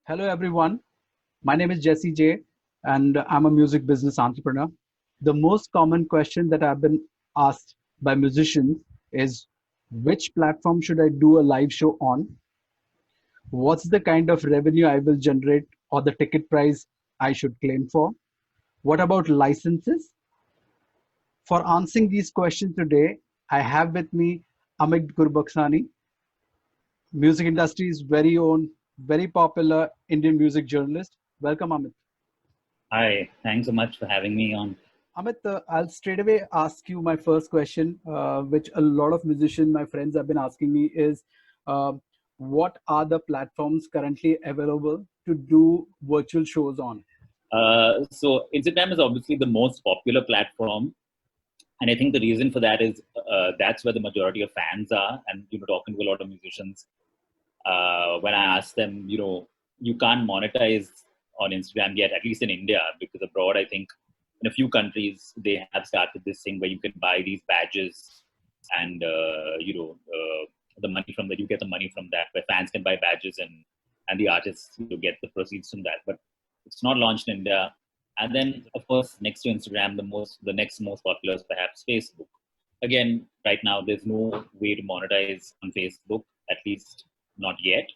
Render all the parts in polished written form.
Hello, everyone. My name is Jesse J, and I'm a music business entrepreneur. The most common question that I've been asked by musicians is which platform should I do a live show on? What's the kind of revenue I will generate or the ticket price I should claim for? What about licenses? For answering these questions today, I have with me Amit Gurbaxani, music industry's very own, very popular Indian music journalist. Welcome, Amit. Hi, thanks so much for having me on. Amit, I'll straight away ask you my first question, which a lot of musicians, my friends, have been asking me is, uh, what are the platforms currently available to do virtual shows on? So Instagram is obviously the most popular platform, and I think the reason for that is that's where the majority of fans are. And talking to a lot of musicians, when I ask them, you can't monetize on Instagram yet, at least in India, because abroad, I think in a few countries they have started this thing where you can buy these badges, and the money from that, you get the money from that, where fans can buy badges and the artists get the proceeds from that. But it's not launched in India. And then, of course, next to Instagram, the next most popular is perhaps Facebook. Again, right now, there's no way to monetize on Facebook, at least not yet.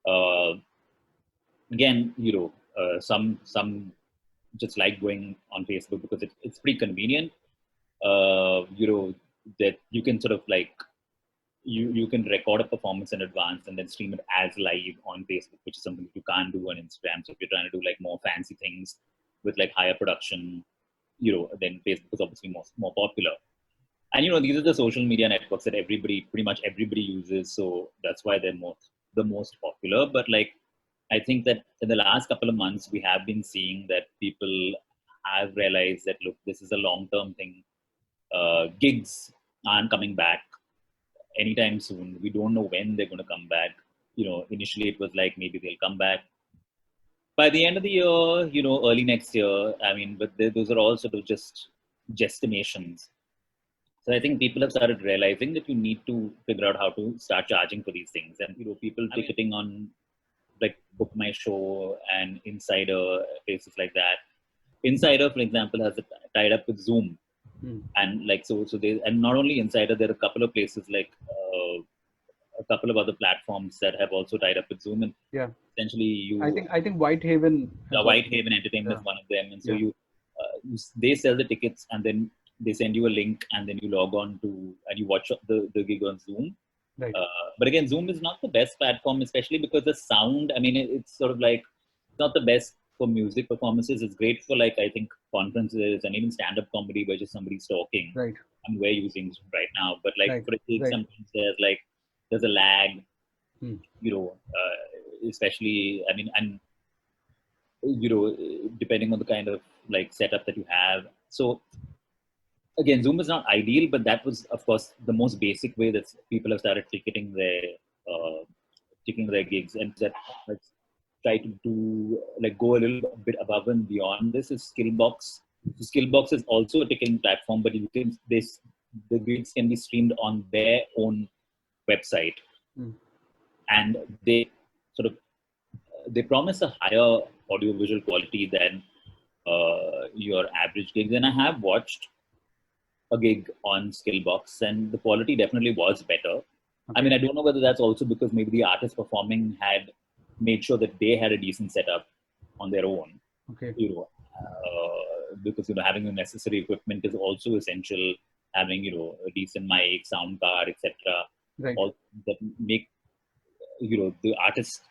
Uh, Again, some just like going on Facebook because it's pretty convenient. That you can sort of like you can record a performance in advance and then stream it as live on Facebook, which is something that you can't do on Instagram. So if you're trying to do like more fancy things with like higher production, then Facebook is obviously more popular. And these are the social media networks that pretty much everybody uses. So that's why they're the most popular. But like, I think that in the last couple of months, we have been seeing that people have realized that, look, this is a long-term thing. Gigs aren't coming back anytime soon. We don't know when they're going to come back. Initially it was like maybe they'll come back by the end of the year, early next year. I mean, but those are all sort of just guesstimations. So I think people have started realizing that you need to figure out how to start charging for these things. And people ticketing on like Book My Show and Insider, places like that. Insider, for example, has tied up with Zoom, and like so they, and not only Insider, there are a couple of places like a couple of other platforms that have also tied up with Zoom. And Yeah, essentially, I think Whitehaven. Whitehaven Entertainment is one of them, and so they sell the tickets and then they send you a link and then you log on to and you watch the gig on Zoom. Right. But again, Zoom is not the best platform, especially because the sound, I mean, it's sort of like, it's not the best for music performances. It's great for like, I think, conferences and even stand-up comedy where just somebody's talking. Right. And we're using Zoom right now. But like, Right. for a gig, Right. sometimes there's a lag, Hmm. especially, I mean, and, depending on the kind of like setup that you have. So again, Zoom is not ideal, but that was, of course, the most basic way that people have started uh, ticketing their gigs, and that let's try to do like go a little bit above and beyond. This is Skillbox. So Skillbox is also a ticketing platform, but you can the gigs can be streamed on their own website, and they sort of they promise a higher audiovisual quality than your average gigs. And I have watched a gig on Skillbox, and the quality definitely was better. Okay. I mean, I don't know whether that's also because maybe the artist performing had made sure that they had a decent setup on their own. Okay. Because having the necessary equipment is also essential. Having a decent mic, sound card, etc. Right. All that make the artist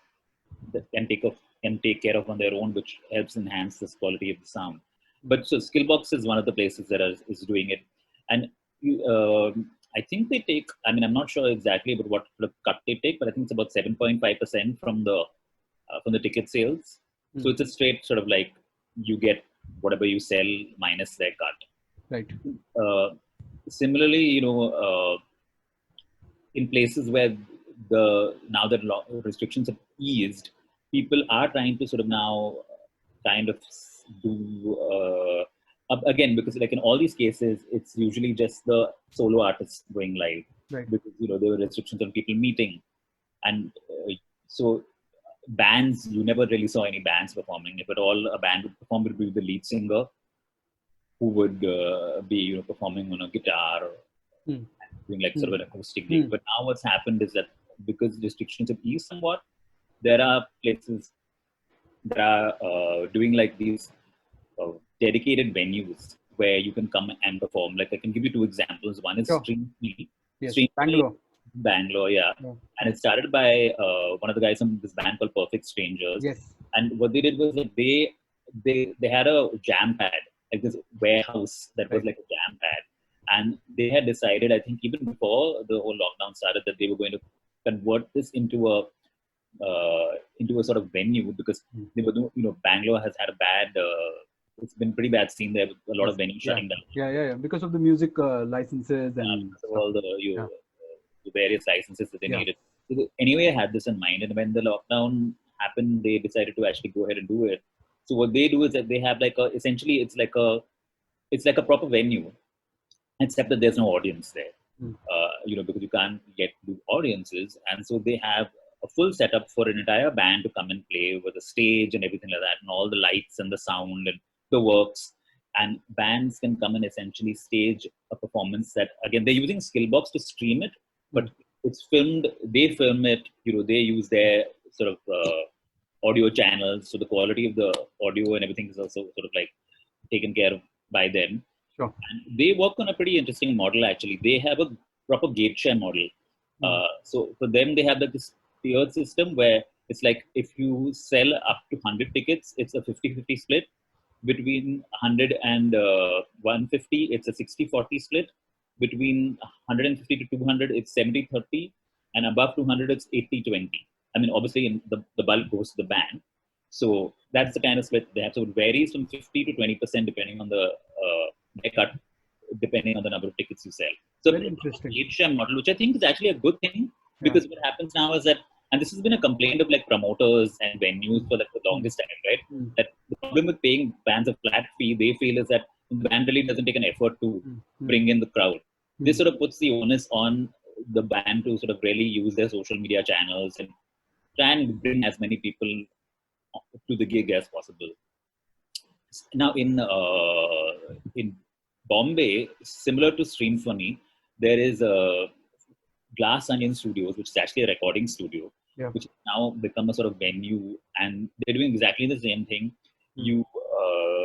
that can take care of on their own, which helps enhance this quality of the sound. But so Skillbox is one of the places that is doing it. And I think they take, I mean, I'm not sure exactly about what cut they take, but I think it's about 7.5% from the ticket sales. So it's a straight sort of like you get whatever you sell minus their cut. Right. Similarly, in places where now that restrictions have eased, people are trying to sort of now kind of do again, because like in all these cases, it's usually just the solo artists going live, right. Because there were restrictions on people meeting, and so bands, you never really saw any bands performing. If at all a band would perform, it would be the lead singer who would be performing on a guitar or Hmm. doing like sort of an acoustic gig. Hmm. But now what's happened is that because restrictions have eased somewhat, there are places that are doing like these dedicated venues where you can come and perform. Like I can give you two examples. One is Sure. Stream 3. Yes. Stream 3 Bangalore. Bangalore, yeah. Yeah. And it started by one of the guys from this band called Perfect Strangers. Yes. And what they did was that they had a jam pad, like this warehouse that was Right. like a jam pad. And they had decided, I think even before the whole lockdown started, that they were going to convert this into a sort of venue because Hmm. they were, Bangalore has had a bad, it's been pretty bad scene there with a lot Yes. of venues Yeah. shutting down. Yeah. Because of the music licenses and Because of stuff. all Yeah. the various licenses that they Yeah. needed. So anyway, I had this in mind, and when the lockdown happened, they decided to actually go ahead and do it. So what they do is that they have like essentially it's like a proper venue, except that there's no audience there. Hmm. Because you can't get to audiences, and so they have a full setup for an entire band to come and play with a stage and everything like that, and all the lights and the sound and the works. And bands can come and essentially stage a performance that, again, they're using Skillbox to stream it, Hmm. but it's filmed. They film it. They use their sort of audio channels, so the quality of the audio and everything is also sort of like taken care of by them. Sure. And they work on a pretty interesting model actually. They have a proper gate share model. Hmm. So for them, they have like this tiered system where it's like if you sell up to 100 tickets, it's a 50-50 split. Between 100 and 150, it's a 60-40 split. Between 150 to 200, it's 70-30. And above 200, it's 80-20. I mean, obviously, the bulk goes to the band. So that's the kind of split they have. So it varies from 50 to 20% depending on the cut, depending on the number of tickets you sell. So Very interesting. HM model, which I think is actually a good thing, Yeah. because what happens now is that, and this has been a complaint of like promoters and venues for like the longest time, right? Hmm. That the problem with paying bands a flat fee, they feel, is that the band really doesn't take an effort to bring in the crowd. This sort of puts the onus on the band to sort of really use their social media channels and try and bring as many people to the gig as possible. Now in Bombay, similar to Stream Funny, there is a Glass Onion Studios, which is actually a recording studio, Yeah. which has now become a sort of venue, and they're doing exactly the same thing. You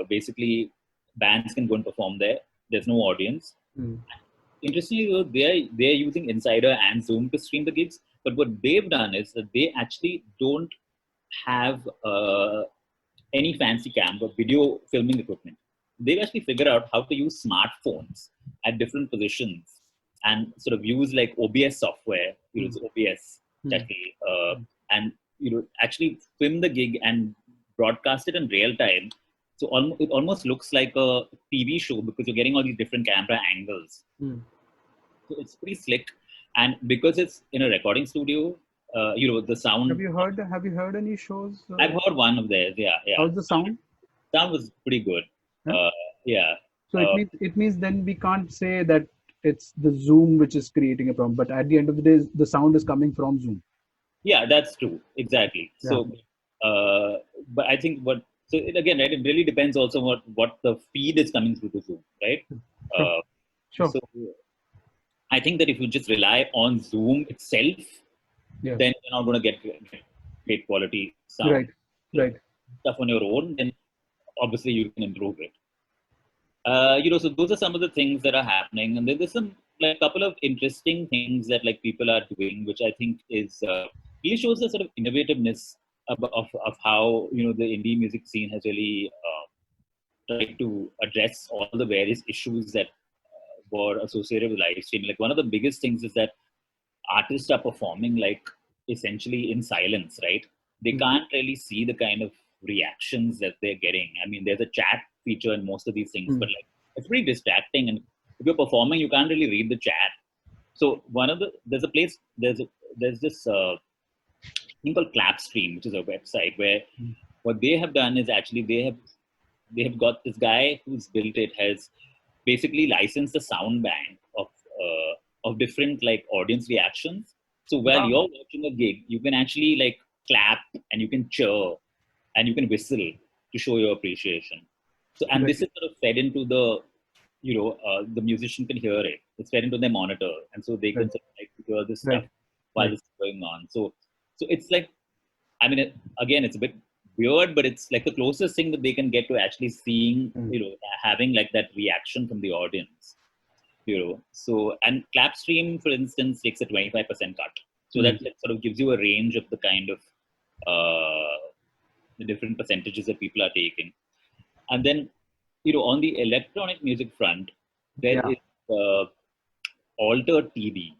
basically, bands can go and perform there. There's no audience. Hmm. Interestingly, though, they're using Insider and Zoom to stream the gigs. But what they've done is that they actually don't have any fancy camera, video filming equipment. They've actually figured out how to use smartphones at different positions and sort of use like OBS software, it's OBS actually, and actually film the gig and broadcast it in real time. So it almost looks like a TV show because you're getting all these different camera angles. Hmm. So it's pretty slick, and because it's in a recording studio, the sound. Have you heard any shows? I've heard one of theirs. Yeah. How's the sound? Sound was pretty good. Huh? Yeah. So it means then we can't say that it's the Zoom which is creating a problem, but at the end of the day, the sound is coming from Zoom. Yeah, that's true. Exactly. Yeah. So, but I think again, right, it really depends also what the feed is coming through to Zoom, right? Sure. So I think that if you just rely on Zoom itself, Yeah. then you're not going to get great quality sound. Right. Stuff on your own, then obviously you can improve it. So those are some of the things that are happening, and there's some like couple of interesting things that like people are doing, which I think is really shows the sort of innovativeness of how the indie music scene has really tried to address all the various issues that were associated with live streaming. Like one of the biggest things is that artists are performing like essentially in silence, right? They can't really see the kind of reactions that they're getting. I mean, there's a chat feature in most of these things, but like it's pretty distracting. And if you're performing, you can't really read the chat. So there's this thing called Clapstream, which is a website where what they have done is actually they have got this guy who's built it has basically licensed a sound bank of different like audience reactions. So while you're watching a gig, you can actually like clap and you can cheer and you can whistle to show your appreciation. So, and this is sort of fed into the, the musician can hear it. It's fed into their monitor, and so they can sort of like hear this stuff while this is going on. So it's like, I mean, again, it's a bit weird, but it's like the closest thing that they can get to actually seeing, having like that reaction from the audience. So, and Clapstream, for instance, takes a 25% cut. So that sort of gives you a range of the kind of the different percentages that people are taking. And then, on the electronic music front, there is Altered TV,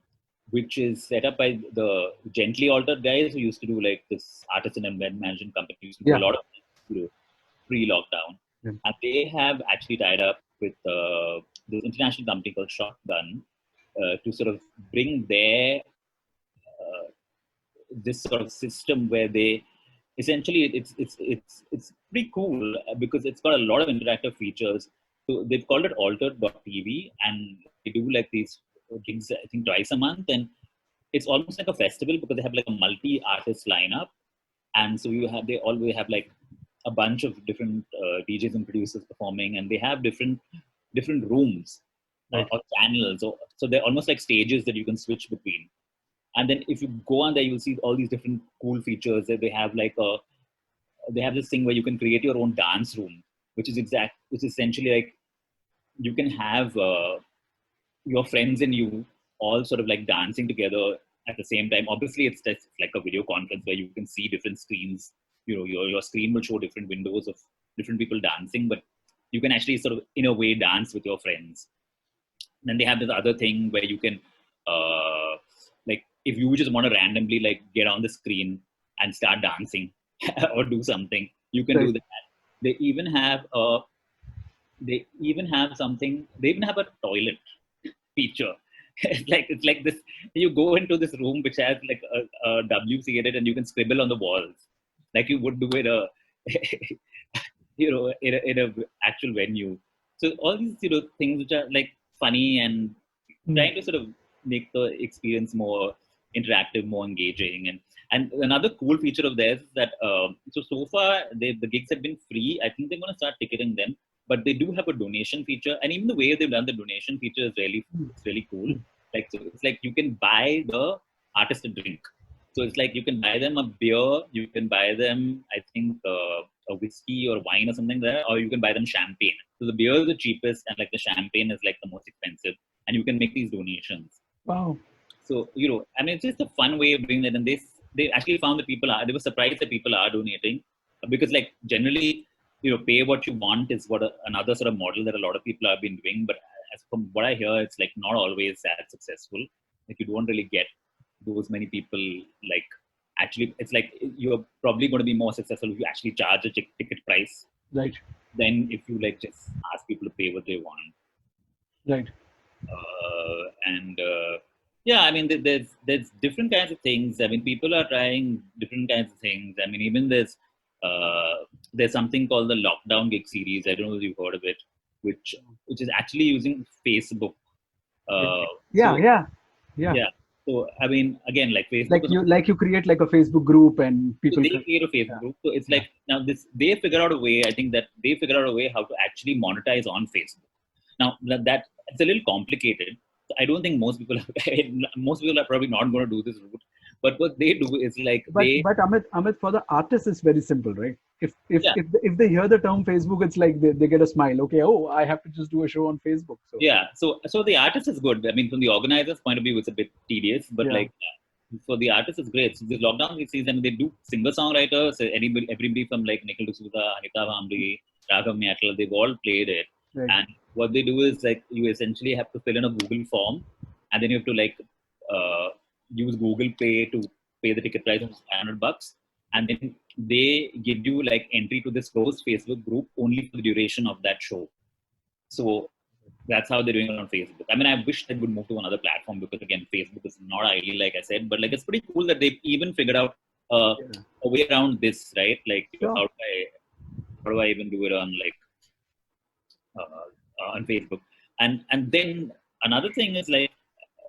which is set up by the Gently Altered guys who used to do like this artisan and management company, used to do a lot of pre-lockdown. And they have actually tied up with this international company called Shotgun to sort of bring their this sort of system where they essentially it's pretty cool because it's got a lot of interactive features. So they've called it altered.tv, and they do like these gigs I think twice a month, and it's almost like a festival because they have like a multi-artist lineup, and so they always have like a bunch of different DJs and producers performing, and they have different rooms or channels, so they're almost like stages that you can switch between. And then if you go on there, you'll see all these different cool features that they have. They have this thing where you can create your own dance room, which is essentially like you can have your friends and you all sort of like dancing together at the same time. Obviously, it's just like a video conference where you can see different screens. Your screen will show different windows of different people dancing, but you can actually sort of in a way dance with your friends. And then they have this other thing where you can like if you just want to randomly like get on the screen and start dancing or do something, you can do that. They even have something. They even have a toilet feature. It's like this. You go into this room which has like a WC in it, and you can scribble on the walls like you would do in a in a actual venue. So all these things which are like funny and trying to sort of make the experience more interactive, more engaging. And another cool feature of theirs is that so far the gigs have been free. I think they're going to start ticketing them, but they do have a donation feature, and even the way they've done the donation feature is really cool. Like so it's like you can buy the artist a drink. So it's like you can buy them a beer, you can buy them, I think, a whiskey or wine or something there, or you can buy them champagne. So the beer is the cheapest, and like the champagne is like the most expensive, and you can make these donations. Wow. So I mean, it's just a fun way of doing that, and they actually found that they were surprised that people are donating, because like generally, pay what you want is another sort of model that a lot of people have been doing, but as from what I hear, it's like not always that successful. Like you don't really get those many people. Like actually, it's like you're probably going to be more successful if you actually charge a ticket price, right? Than if you like just ask people to pay what they want, right? Yeah, I mean, there's different kinds of things. I mean, people are trying different kinds of things. I mean, even there's something called the Lockdown Gig Series. I don't know if you've heard of it, which is actually using Facebook. Yeah. So I mean, again, like Facebook, like you create like a Facebook group and people. So they create a Facebook group. So it's like now they figure out a way. I think that they figure out a way how to actually monetize on Facebook. Now that it's a little complicated. So I don't think most people are probably not going to do this route. But what they do is like but Amit, for the artist, it's very simple, right? If they hear the term Facebook, it's like they get a smile. Okay, I have to just do a show on Facebook. So so the artist is good. I mean, from the organizer's point of view, it's a bit tedious, but for the artist, it's great. So this lockdown season, they do singer-songwriters. Everybody from like Nikhil D'Souza, Anita Vamri, Raghav Metal, they've all played it. Right. And what they do is like you essentially have to fill in a Google form, and then you have to like use Google Pay to pay the ticket price of $500, and then they give you like entry to this closed Facebook group only for the duration of that show. So that's how they're doing it on Facebook. I mean, I wish they would move to another platform because again, Facebook is not ideal, like I said, but like it's pretty cool that they've even figured out a way around this, right? Like how do I even do it on like on Facebook? And then another thing is like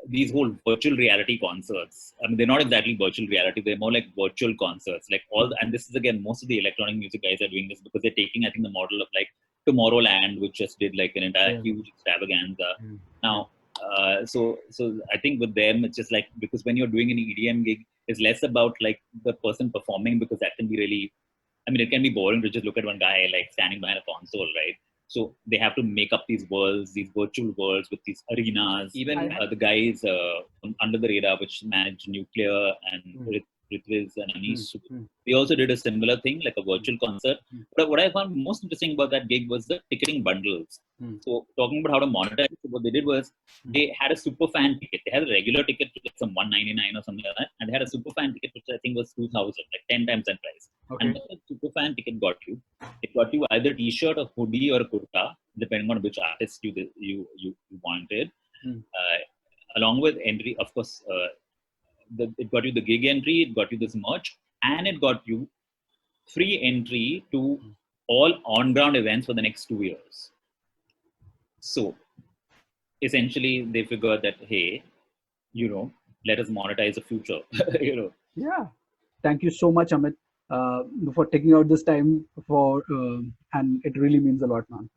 these whole virtual reality concerts. I mean, they're not exactly virtual reality; they're more like virtual concerts. Like and this is again, most of the electronic music guys are doing this because they're taking, I think, the model of like Tomorrowland, which just did like an entire Yeah. huge extravaganza. Yeah. Now, so I think with them, it's just like, because when you're doing an EDM gig, it's less about like the person performing, because that can be really, I mean, it can be boring to just look at one guy like standing behind a console, right? So they have to make up these worlds, these virtual worlds with these arenas. Even the guys under the radar, which manage Nuclear and Ritviz and Anish, they also did a similar thing, like a virtual concert. But what I found most interesting about that gig was the ticketing bundles. So talking about how to monetize, what they did was they had a super fan ticket. They had a regular ticket, which was some 199 or something like that, and they had a super fan ticket, which I think was 2,000, like 10 times that price. Okay. And what the super fan ticket got you? It got you either T-shirt, or hoodie, or kurta, depending on which artist you wanted. Along with entry, of course, it got you the gig entry, it got you this merch, and it got you free entry to all on-ground events for the next 2 years. So essentially, they figured that, hey, let us monetize the future. Yeah. Thank you so much, Amit, for taking out this time and it really means a lot, man.